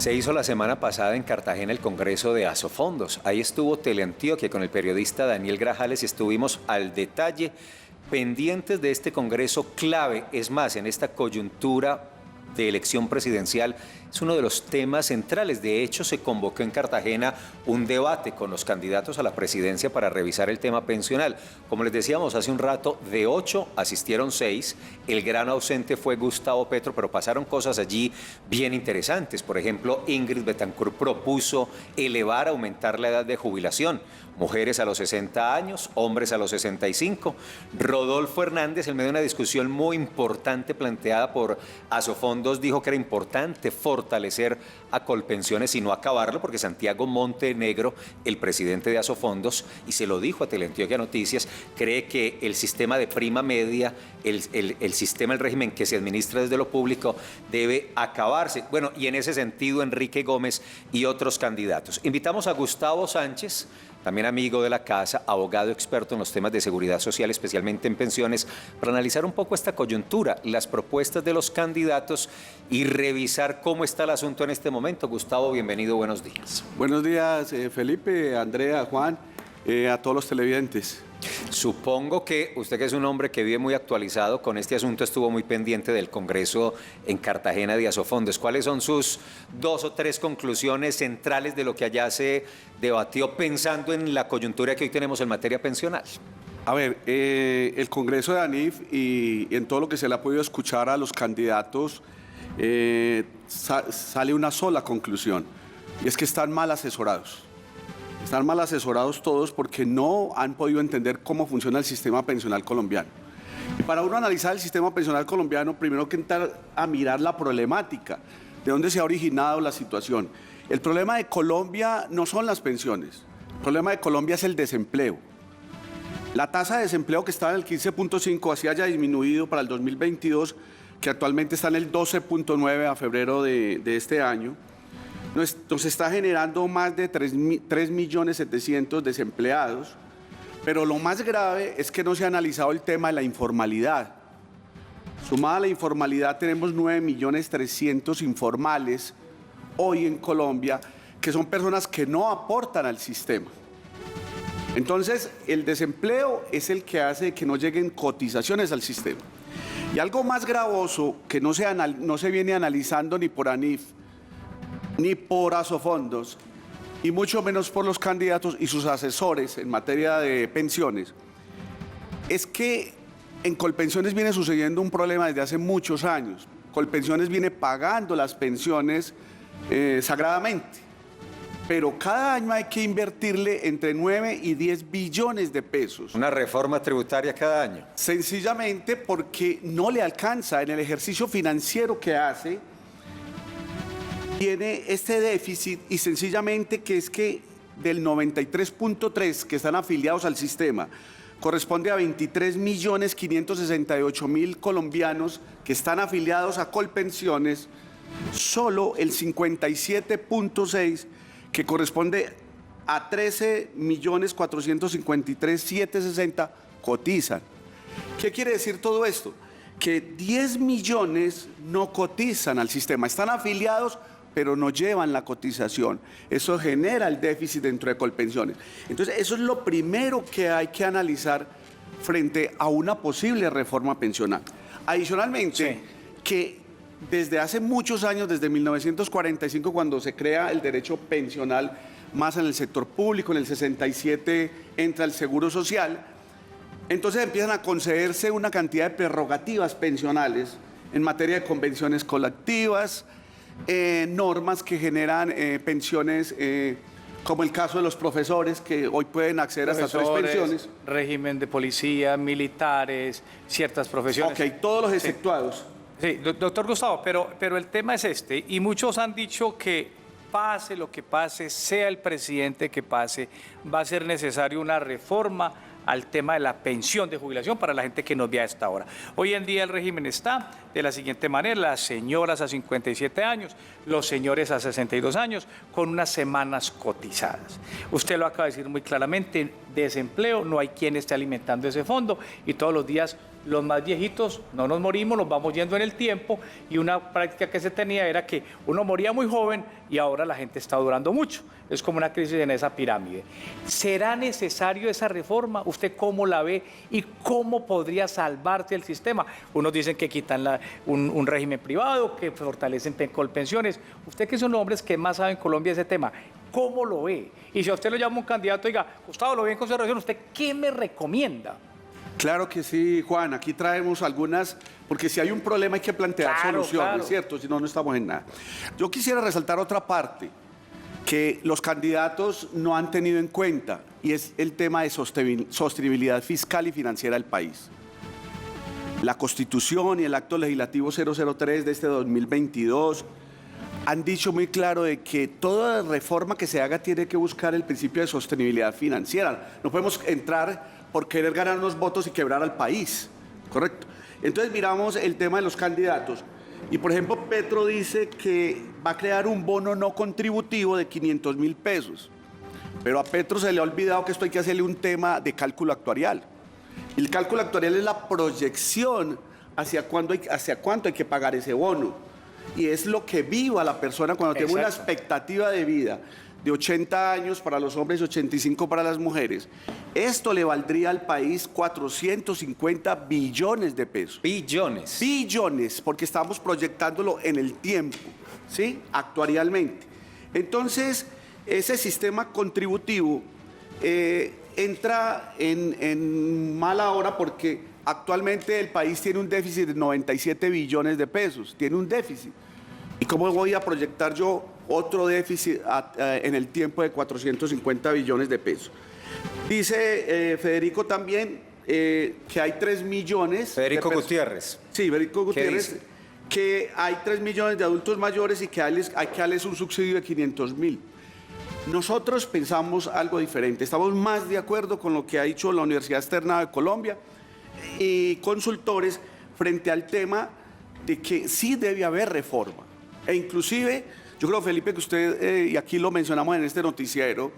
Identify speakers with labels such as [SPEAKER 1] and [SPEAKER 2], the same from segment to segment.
[SPEAKER 1] Se hizo la semana pasada en Cartagena el Congreso de Asofondos. Ahí estuvo Teleantioquia con el periodista Daniel Grajales y estuvimos al detalle pendientes de este Congreso clave. Es más, en esta coyuntura de elección presidencial es uno de los temas centrales. De hecho, se convocó en Cartagena un debate con los candidatos a la presidencia para revisar el tema pensional. Como les decíamos hace un rato, de 8 asistieron 6. El gran ausente fue Gustavo Petro, pero pasaron cosas allí bien interesantes. Por ejemplo, Ingrid Betancourt propuso aumentar la edad de jubilación. Mujeres a los 60 años, hombres a los 65. Rodolfo Hernández, en medio de una discusión muy importante planteada por Asofondos, dijo que era importante fortalecer a Colpensiones y no acabarlo, porque Santiago Montenegro, el presidente de Asofondos, y se lo dijo a Teleantioquia Noticias, cree que el sistema de prima media, el sistema, el régimen que se administra desde lo público, debe acabarse. Bueno, y en ese sentido, Enrique Gómez y otros candidatos. Invitamos a Gustavo Sánchez, también amigo de la casa, abogado experto en los temas de seguridad social, especialmente en pensiones, para analizar un poco esta coyuntura, las propuestas de los candidatos y revisar cómo está el asunto en este momento. Gustavo, bienvenido, buenos días.
[SPEAKER 2] Buenos días, Felipe, Andrea, Juan, a todos los televidentes.
[SPEAKER 1] Supongo que usted, que es un hombre que vive muy actualizado con este asunto, estuvo muy pendiente del Congreso en Cartagena de Asofondos. ¿Cuáles son sus 2 o 3 conclusiones centrales de lo que allá se debatió, pensando en la coyuntura que hoy tenemos en materia pensional?
[SPEAKER 2] A ver, el Congreso de ANIF y en todo lo que se le ha podido escuchar a los candidatos, sale una sola conclusión, y es que están mal asesorados. Están mal asesorados todos porque no han podido entender cómo funciona el sistema pensional colombiano. Y para uno analizar el sistema pensional colombiano, primero hay que entrar a mirar la problemática, de dónde se ha originado la situación. El problema de Colombia no son las pensiones, el problema de Colombia es el desempleo. La tasa de desempleo, que estaba en el 15.5, así haya disminuido para el 2022, que actualmente está en el 12.9 a febrero de este año, nos está generando más de 3.700.000 desempleados, pero lo más grave es que no se ha analizado el tema de la informalidad. Sumada a la informalidad, tenemos 9.300.000 informales hoy en Colombia, que son personas que no aportan al sistema. Entonces, el desempleo es el que hace que no lleguen cotizaciones al sistema. Y algo más gravoso que no se viene analizando ni por ANIF, ni por Asofondos, y mucho menos por los candidatos y sus asesores en materia de pensiones, es que en Colpensiones viene sucediendo un problema desde hace muchos años. Colpensiones viene pagando las pensiones sagradamente, pero cada año hay que invertirle entre 9 y 10 billones de pesos.
[SPEAKER 1] Una reforma tributaria cada año.
[SPEAKER 2] Sencillamente porque no le alcanza en el ejercicio financiero que hace. Tiene este déficit, y sencillamente que es que del 93.3 que están afiliados al sistema, corresponde a 23.568.000 colombianos que están afiliados a Colpensiones. Solo el 57.6, que corresponde a 13.453.760, cotizan. ¿Qué quiere decir todo esto? Que 10 millones no cotizan al sistema, están afiliados, pero no llevan la cotización. Eso genera el déficit dentro de Colpensiones. Entonces, eso es lo primero que hay que analizar frente a una posible reforma pensional. Adicionalmente, sí, que desde hace muchos años, desde 1945, cuando se crea el derecho pensional, más en el sector público, en el 67 entra el Seguro Social, entonces empiezan a concederse una cantidad de prerrogativas pensionales en materia de convenciones colectivas, normas que generan pensiones, como el caso de los profesores, que hoy pueden acceder hasta 3 pensiones.
[SPEAKER 3] Régimen de policía, militares, ciertas profesiones.
[SPEAKER 2] Ok, todos los exceptuados.
[SPEAKER 3] Sí, doctor Gustavo, pero el tema es este, y muchos han dicho que pase lo que pase, sea el presidente que pase, va a ser necesario una reforma al tema de la pensión de jubilación para la gente que nos ve a esta hora. Hoy en día el régimen está de la siguiente manera: las señoras a 57 años, los señores a 62 años, con unas semanas cotizadas. Usted lo acaba de decir muy claramente, desempleo, no hay quien esté alimentando ese fondo y todos los días los más viejitos no nos morimos, nos vamos yendo en el tiempo, y una práctica que se tenía era que uno moría muy joven y ahora la gente está durando mucho. Es como una crisis en esa pirámide. ¿Será necesario esa reforma? ¿Usted cómo la ve y cómo podría salvarse el sistema? Unos dicen que quitan un régimen privado, que fortalecen Colpensiones. Usted, que son los hombres que más saben en Colombia ese tema, ¿cómo lo ve? Y si a usted lo llama un candidato, diga, Gustavo, lo ve en consideración, ¿usted qué me recomienda?
[SPEAKER 2] Claro que sí, Juan. Aquí traemos algunas, porque si hay un problema hay que plantear soluciones,
[SPEAKER 3] claro.
[SPEAKER 2] ¿cierto? Si no, no estamos en nada. Yo quisiera resaltar otra parte que los candidatos no han tenido en cuenta, y es el tema de sostenibilidad fiscal y financiera del país. La Constitución y el Acto Legislativo 003 de este 2022 han dicho muy claro de que toda reforma que se haga tiene que buscar el principio de sostenibilidad financiera. No podemos entrar por querer ganar unos votos y quebrar al país, ¿correcto? Entonces miramos el tema de los candidatos. Y por ejemplo, Petro dice que va a crear un bono no contributivo de 500.000 pesos. Pero a Petro se le ha olvidado que esto hay que hacerle un tema de cálculo actuarial. El cálculo actuarial es la proyección hacia cuánto hay que pagar ese bono. Y es lo que viva la persona cuando tiene una expectativa de vida de 80 años para los hombres y 85 para las mujeres. Esto le valdría al país 450 billones de pesos.
[SPEAKER 1] Billones.
[SPEAKER 2] Billones, porque estamos proyectándolo en el tiempo, ¿sí? Actuarialmente. Entonces, ese sistema contributivo entra en mala hora porque actualmente el país tiene un déficit de 97 billones de pesos. Tiene un déficit. ¿Y cómo voy a proyectar yo otro déficit en el tiempo de 450 billones de pesos? Dice Federico también que hay 3 millones...
[SPEAKER 1] Federico Gutiérrez.
[SPEAKER 2] Sí, Federico Gutiérrez, que hay 3 millones de adultos mayores y que hay que darles un subsidio de 500.000. Nosotros pensamos algo diferente. Estamos más de acuerdo con lo que ha dicho la Universidad Externa de Colombia y consultores frente al tema de que sí debe haber reforma. E inclusive, yo creo, Felipe, que usted, y aquí lo mencionamos en este noticiero,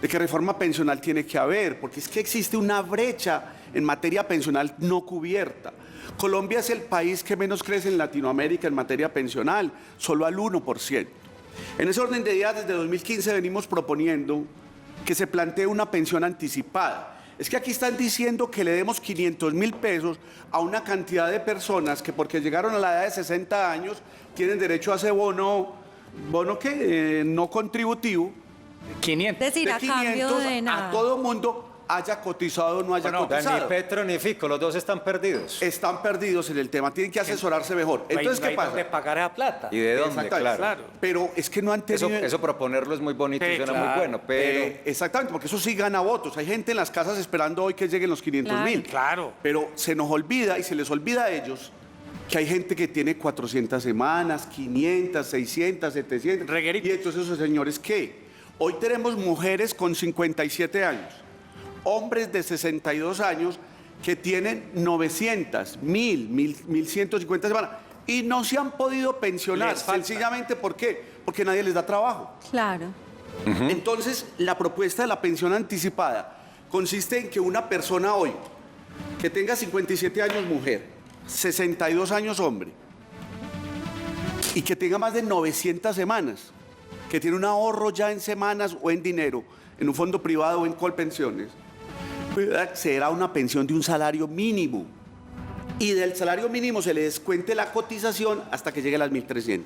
[SPEAKER 2] de que reforma pensional tiene que haber, porque es que existe una brecha en materia pensional no cubierta. Colombia es el país que menos crece en Latinoamérica en materia pensional, solo al 1%. En ese orden de ideas, desde 2015 venimos proponiendo que se plantee una pensión anticipada. Es que aquí están diciendo que le demos 500.000 pesos a una cantidad de personas que porque llegaron a la edad de 60 años tienen derecho a ese bono ¿qué? No contributivo.
[SPEAKER 3] 500.
[SPEAKER 4] Es decir,
[SPEAKER 2] De
[SPEAKER 4] a cambio
[SPEAKER 2] 500
[SPEAKER 4] de nada.
[SPEAKER 2] a todo mundo, haya cotizado o no haya cotizado.
[SPEAKER 1] Ni Petro ni Fico, los dos están perdidos.
[SPEAKER 2] Están perdidos en el tema, tienen que asesorarse mejor. Entonces, ¿qué pasa?
[SPEAKER 3] ¿De pagar esa plata?
[SPEAKER 1] ¿Y de dónde?
[SPEAKER 2] Exactamente.
[SPEAKER 1] Claro.
[SPEAKER 2] Pero es que no han tenido...
[SPEAKER 1] Eso proponerlo es muy bonito y
[SPEAKER 3] Sí,
[SPEAKER 1] suena
[SPEAKER 3] claro.
[SPEAKER 1] muy bueno, pero...
[SPEAKER 2] exactamente, porque eso sí gana votos. Hay gente en las casas esperando hoy que lleguen los 500.000.
[SPEAKER 3] Claro.
[SPEAKER 2] Pero se nos olvida y se les olvida a ellos que hay gente que tiene 400 semanas, 500, 600, 700.
[SPEAKER 3] Reguerito.
[SPEAKER 2] Y entonces, ¿esos señores qué? Hoy tenemos mujeres con 57 años, hombres de 62 años que tienen 900, 1.150 semanas y no se han podido pensionar.
[SPEAKER 3] Les falta.
[SPEAKER 2] Sencillamente, ¿por qué? Porque nadie les da trabajo.
[SPEAKER 4] Claro.
[SPEAKER 2] Entonces, la propuesta de la pensión anticipada consiste en que una persona hoy, que tenga 57 años mujer, 62 años hombre, y que tenga más de 900 semanas, que tiene un ahorro ya en semanas o en dinero, en un fondo privado o en Colpensiones, puede acceder a una pensión de un salario mínimo. Y del salario mínimo se le descuente la cotización hasta que llegue a las 1.300.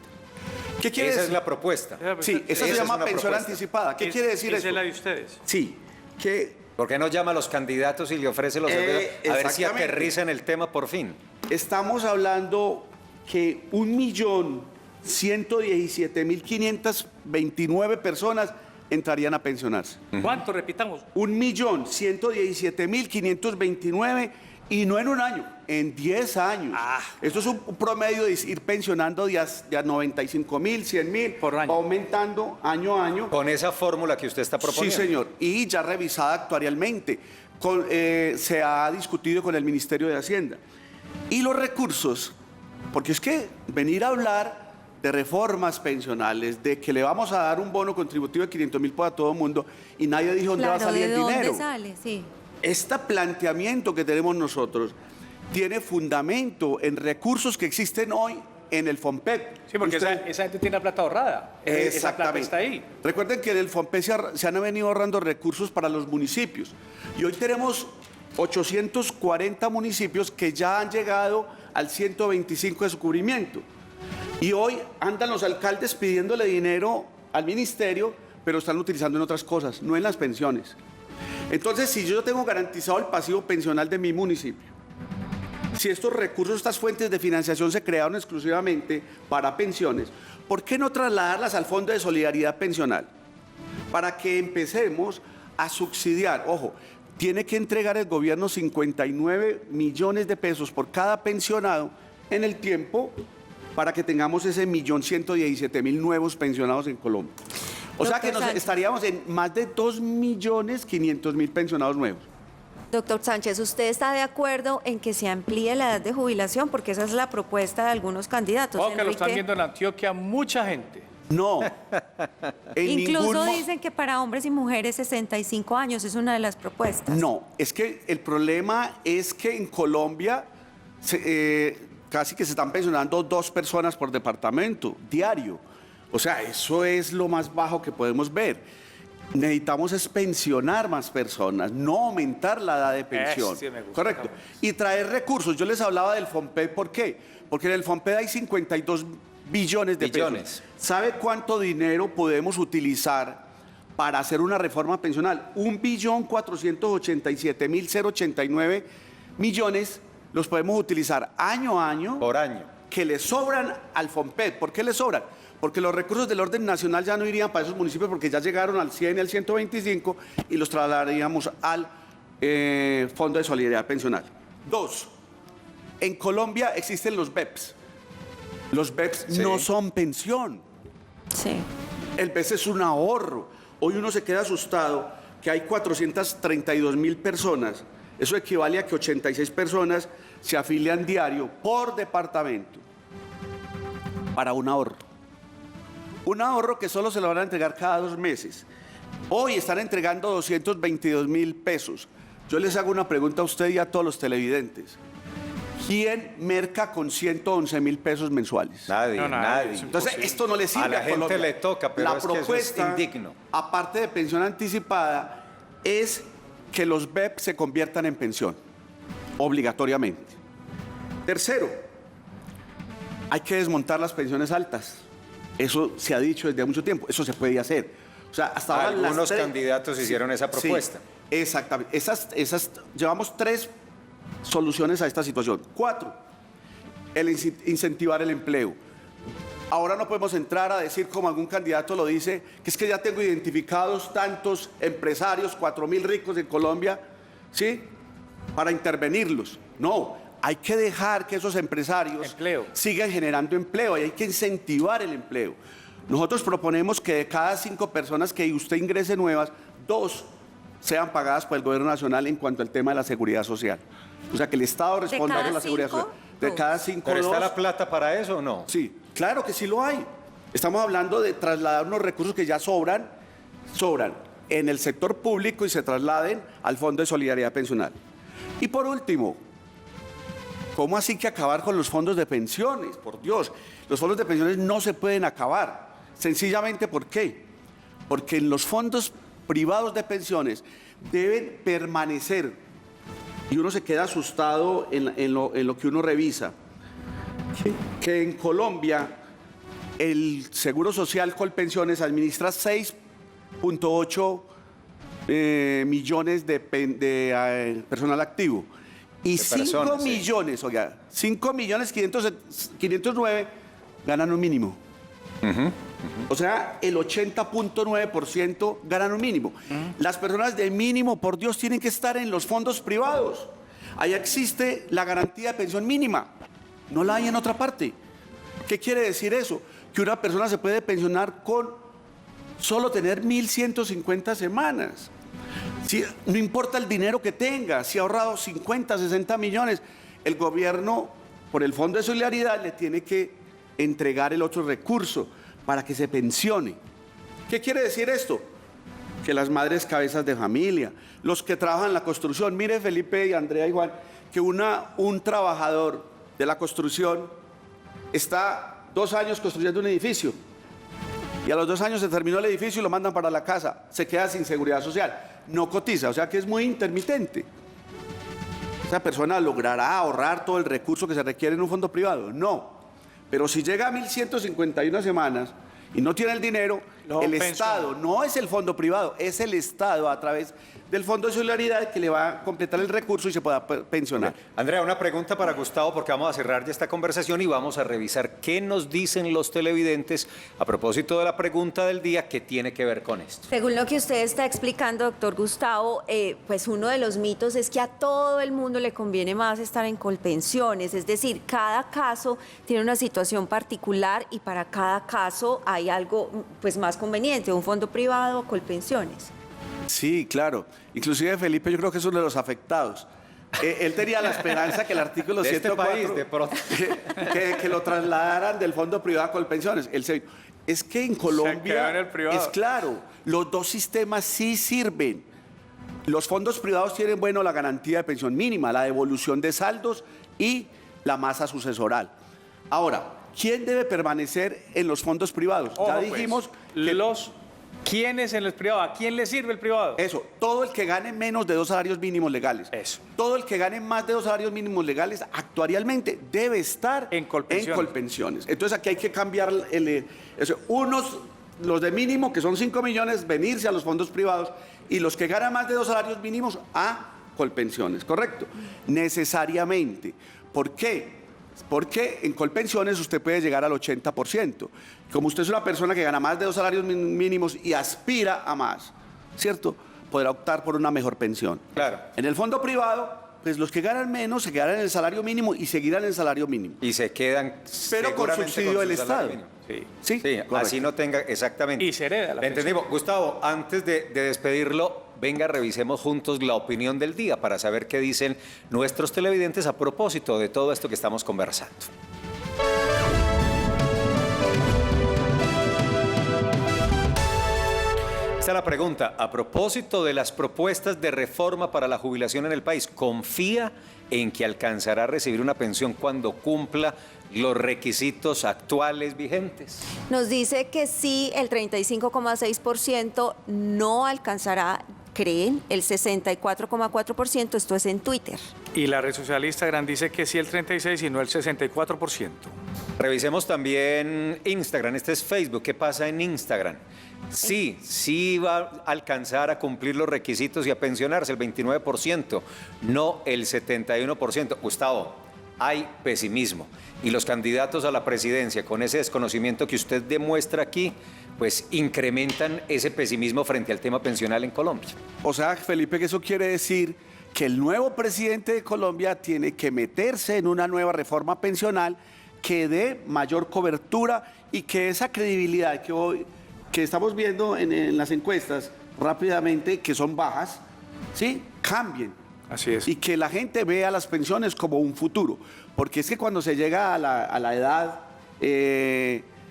[SPEAKER 2] ¿Qué quiere
[SPEAKER 1] Esa
[SPEAKER 2] decir?
[SPEAKER 1] es la propuesta.
[SPEAKER 2] Sí, esa se
[SPEAKER 1] Esa es
[SPEAKER 2] llama
[SPEAKER 1] una
[SPEAKER 2] pensión
[SPEAKER 1] propuesta.
[SPEAKER 2] anticipada. ¿Qué quiere decir
[SPEAKER 3] Esa
[SPEAKER 2] eso?
[SPEAKER 3] es la de ustedes.
[SPEAKER 2] Sí, que
[SPEAKER 1] ¿Por qué no llama a los candidatos y le ofrece los servicios? A ver si
[SPEAKER 2] exactamente.
[SPEAKER 1] aterriza en el tema por fin.
[SPEAKER 2] estamos hablando que 1.117.529 personas entrarían a pensionarse.
[SPEAKER 3] ¿Cuánto? Repitamos.
[SPEAKER 2] 1.117.529 y no en un año, en 10 años. Esto es un promedio de ir pensionando de a 95.000, 100.000,
[SPEAKER 3] Por año.
[SPEAKER 2] va aumentando año a año.
[SPEAKER 1] Con esa fórmula que usted está
[SPEAKER 2] Sí,
[SPEAKER 1] proponiendo.
[SPEAKER 2] señor, y ya revisada actuarialmente. Se ha discutido con el Ministerio de Hacienda. Y los recursos, porque es que venir a hablar de reformas pensionales, de que le vamos a dar un bono contributivo de 500.000 para todo el mundo y nadie dijo dónde va a
[SPEAKER 4] Claro,
[SPEAKER 2] salir
[SPEAKER 4] ¿de
[SPEAKER 2] el
[SPEAKER 4] dónde
[SPEAKER 2] dinero.
[SPEAKER 4] sale? Sí.
[SPEAKER 2] Este planteamiento que tenemos nosotros tiene fundamento en recursos que existen hoy en el FOMPEP.
[SPEAKER 3] Sí, porque esa gente tiene la plata ahorrada. Esa plata está ahí.
[SPEAKER 2] Recuerden que en el FOMPEP se han venido ahorrando recursos para los municipios. Y hoy tenemos 840 municipios que ya han llegado al 125 de su cubrimiento. Y hoy andan los alcaldes pidiéndole dinero al ministerio, pero están utilizando en otras cosas, no en las pensiones. Entonces, si yo tengo garantizado el pasivo pensional de mi municipio, si estos recursos, estas fuentes de financiación se crearon exclusivamente para pensiones, ¿por qué no trasladarlas al Fondo de Solidaridad Pensional? Para que empecemos a subsidiar. Ojo, tiene que entregar el gobierno 59 millones de pesos por cada pensionado en el tiempo para que tengamos ese 1.117.000 nuevos pensionados en Colombia. O sea que estaríamos en más de 2.500.000 pensionados nuevos.
[SPEAKER 4] Doctor Sánchez, ¿usted está de acuerdo en que se amplíe la edad de jubilación? Porque esa es la propuesta de algunos candidatos.
[SPEAKER 3] Que lo están viendo en Antioquia mucha gente.
[SPEAKER 2] No.
[SPEAKER 4] Incluso dicen que para hombres y mujeres 65 años es una de las propuestas.
[SPEAKER 2] No, es que el problema es que en Colombia casi que se están pensionando 2 personas por departamento diario. O sea, eso es lo más bajo que podemos ver. Necesitamos es pensionar más personas, no aumentar la edad de pensión.
[SPEAKER 3] Sí, me gusta.
[SPEAKER 2] Correcto. Y traer recursos. Yo les hablaba del FOMPEP, ¿por qué? Porque en el FOMPEP hay 52 billones de pesos. ¿Sabe cuánto dinero podemos utilizar para hacer una reforma pensional? 1.487.089 millones los podemos utilizar año a año.
[SPEAKER 1] Por año.
[SPEAKER 2] Que le sobran al FOMPEP. ¿Por qué le sobran? Porque los recursos del orden nacional ya no irían para esos municipios porque ya llegaron al 100 y al 125 y los trasladaríamos al Fondo de Solidaridad Pensional. 2. En Colombia existen los BEPS. Los BEPS no son pensión.
[SPEAKER 4] Sí.
[SPEAKER 2] El BEPS es un ahorro. Hoy uno se queda asustado que hay 432.000 personas. Eso equivale a que 86 personas se afilian diario por departamento para un ahorro. Un ahorro que solo se lo van a entregar cada 2 meses. Hoy están entregando 222.000 pesos. Yo les hago una pregunta a usted y a todos los televidentes. ¿Quién merca con 111.000 pesos mensuales?
[SPEAKER 1] Nadie, nadie.
[SPEAKER 2] Entonces, esto no le sirve
[SPEAKER 1] a la gente
[SPEAKER 2] Colombia.
[SPEAKER 1] le toca, pero
[SPEAKER 2] la
[SPEAKER 1] es que eso es indigno.
[SPEAKER 2] Aparte de pensión anticipada, es que los BEP se conviertan en pensión, obligatoriamente. Tercero, hay que desmontar las pensiones altas. Eso se ha dicho desde hace mucho tiempo, eso se puede hacer. O sea, hasta ahora
[SPEAKER 1] algunos candidatos hicieron esa propuesta.
[SPEAKER 2] Sí, exactamente. Llevamos 3 soluciones a esta situación. 4, incentivar el empleo. Ahora no podemos entrar a decir, como algún candidato lo dice, que es que ya tengo identificados tantos empresarios, 4.000 ricos en Colombia, ¿sí? Para intervenirlos. No. Hay que dejar que esos empresarios sigan generando empleo y hay que incentivar el empleo. Nosotros proponemos que de cada 5 personas que usted ingrese nuevas, 2 sean pagadas por el gobierno nacional en cuanto al tema de la seguridad social. O sea, que el Estado responda con la seguridad social. De cada 5,
[SPEAKER 1] ¿Pero está la plata para eso o no?
[SPEAKER 2] Sí, claro que sí lo hay. Estamos hablando de trasladar unos recursos que ya sobran en el sector público y se trasladen al Fondo de Solidaridad Pensional. Y por último, ¿cómo así que acabar con los fondos de pensiones? Por Dios, los fondos de pensiones no se pueden acabar. Sencillamente, ¿por qué? Porque en los fondos privados de pensiones deben permanecer, y uno se queda asustado en lo que uno revisa, que en Colombia el Seguro Social Colpensiones administra 6.8 millones de personal activo. Y 5 millones, oiga, 5.509.000 ganan un mínimo. O sea, el 80.9% ganan un mínimo. Las personas de mínimo, por Dios, tienen que estar en los fondos privados. Allá existe la garantía de pensión mínima. No la hay en otra parte. ¿Qué quiere decir eso? Que una persona se puede pensionar con solo tener 1.150 semanas. No importa el dinero que tenga, si ha ahorrado 50, 60 millones, el gobierno, por el Fondo de Solidaridad, le tiene que entregar el otro recurso para que se pensione. ¿Qué quiere decir esto? que las madres cabezas de familia, los que trabajan en la construcción. Mire, Felipe y Andrea y Juan, que un trabajador de la construcción está 2 años construyendo un edificio y a los 2 años se terminó el edificio y lo mandan para la casa, se queda sin seguridad social, no cotiza, o sea que es muy intermitente. ¿Esa persona logrará ahorrar todo el recurso que se requiere en un fondo privado? No, pero si llega a 1.151 semanas y no tiene el dinero, el Estado, no es el fondo privado, es el Estado a través del Fondo de Solidaridad que le va a completar el recurso y se pueda pensionar.
[SPEAKER 1] Andrea, una pregunta para Gustavo, porque vamos a cerrar ya esta conversación y vamos a revisar qué nos dicen los televidentes a propósito de la pregunta del día que tiene que ver con esto.
[SPEAKER 4] Según lo que usted está explicando, doctor Gustavo, pues uno de los mitos es que a todo el mundo le conviene más estar en Colpensiones, es decir, cada caso tiene una situación particular y para cada caso hay algo pues más conveniente, un fondo privado o Colpensiones.
[SPEAKER 2] Sí, claro. Inclusive Felipe yo creo que es uno de los afectados. Él tenía la esperanza que el artículo
[SPEAKER 1] de
[SPEAKER 2] 104,
[SPEAKER 1] este país, de pronto.
[SPEAKER 2] que lo trasladaran del fondo privado a Colpensiones. Es que en Colombia
[SPEAKER 3] en el privado.
[SPEAKER 2] es claro, los dos sistemas sí sirven. Los fondos privados tienen, bueno, la garantía de pensión mínima, la devolución de saldos y la masa sucesoral. Ahora, ¿quién debe permanecer en los fondos privados?
[SPEAKER 3] Ojo,
[SPEAKER 2] Ya dijimos
[SPEAKER 3] pues, ¿quiénes en el privado? ¿A quién le sirve el privado?
[SPEAKER 2] eso, todo el que gane menos de 2 salarios mínimos legales.
[SPEAKER 3] Eso.
[SPEAKER 2] Todo el que gane más de 2 salarios mínimos legales actuarialmente debe estar
[SPEAKER 3] En Colpensiones.
[SPEAKER 2] Entonces aquí hay que cambiar los de mínimo, que son 5 millones, venirse a los fondos privados y los que ganan más de 2 salarios mínimos a Colpensiones, ¿correcto? Necesariamente. ¿Por qué? Porque en Colpensiones usted puede llegar al 80%. Como usted es una persona que gana más de 2 salarios mínimos y aspira a más, ¿cierto? Podrá optar por una mejor pensión.
[SPEAKER 1] Claro.
[SPEAKER 2] En el fondo privado, pues los que ganan menos se quedarán en el salario mínimo y seguirán en el salario mínimo.
[SPEAKER 1] Y se quedan
[SPEAKER 2] Pero con
[SPEAKER 1] seguramente
[SPEAKER 2] subsidio
[SPEAKER 1] su
[SPEAKER 2] del
[SPEAKER 1] salario
[SPEAKER 2] Estado.
[SPEAKER 1] mínimo.
[SPEAKER 3] Sí.
[SPEAKER 2] Sí,
[SPEAKER 1] Sí,
[SPEAKER 2] correcto.
[SPEAKER 1] así no tenga, exactamente.
[SPEAKER 3] Y se hereda la
[SPEAKER 1] Entendimos. Gustavo, antes de despedirlo, venga, revisemos juntos la opinión del día para saber qué dicen nuestros televidentes a propósito de todo esto que estamos conversando. Esta es la pregunta. A propósito de las propuestas de reforma para la jubilación en el país, ¿confía en que alcanzará a recibir una pensión cuando cumpla los requisitos actuales vigentes?
[SPEAKER 4] Nos dice que sí, el 35,6% no alcanzará, creen, el 64,4%, esto es en Twitter.
[SPEAKER 3] Y la red social Instagram dice que sí el 36% y no el 64%.
[SPEAKER 1] Revisemos también Instagram, este es Facebook, ¿qué pasa en Instagram? Sí va a alcanzar a cumplir los requisitos y a pensionarse el 29%, no el 71%. Gustavo, hay pesimismo y los candidatos a la presidencia con ese desconocimiento que usted demuestra aquí, pues incrementan ese pesimismo frente al tema pensional en Colombia.
[SPEAKER 2] O sea, Felipe, que eso quiere decir que el nuevo presidente de Colombia tiene que meterse en una nueva reforma pensional que dé mayor cobertura y que esa credibilidad que estamos viendo en las encuestas rápidamente, que son bajas, ¿sí? Cambien.
[SPEAKER 3] Así es.
[SPEAKER 2] Y que la gente vea las pensiones como un futuro. Porque es que cuando se llega a la edad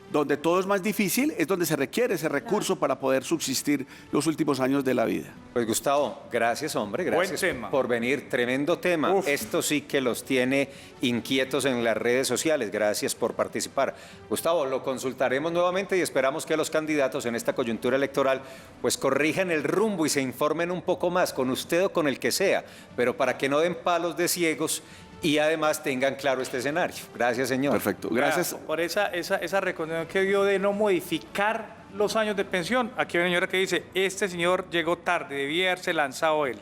[SPEAKER 2] donde todo es más difícil, es donde se requiere ese recurso para poder subsistir los últimos años de la vida.
[SPEAKER 1] Pues Gustavo, gracias hombre, gracias
[SPEAKER 3] Buen tema.
[SPEAKER 1] por venir, tremendo tema.
[SPEAKER 3] Uf.
[SPEAKER 1] Esto sí que los tiene inquietos en las redes sociales, gracias por participar. Gustavo, lo consultaremos nuevamente y esperamos que los candidatos en esta coyuntura electoral pues corrijan el rumbo y se informen un poco más con usted o con el que sea, pero para que no den palos de ciegos y además tengan claro este escenario. Gracias, señor.
[SPEAKER 2] Perfecto. Gracias.
[SPEAKER 3] Por esa recomendación que dio de no modificar los años de pensión. Aquí hay una señora que dice, este señor llegó tarde, debía haberse lanzado él.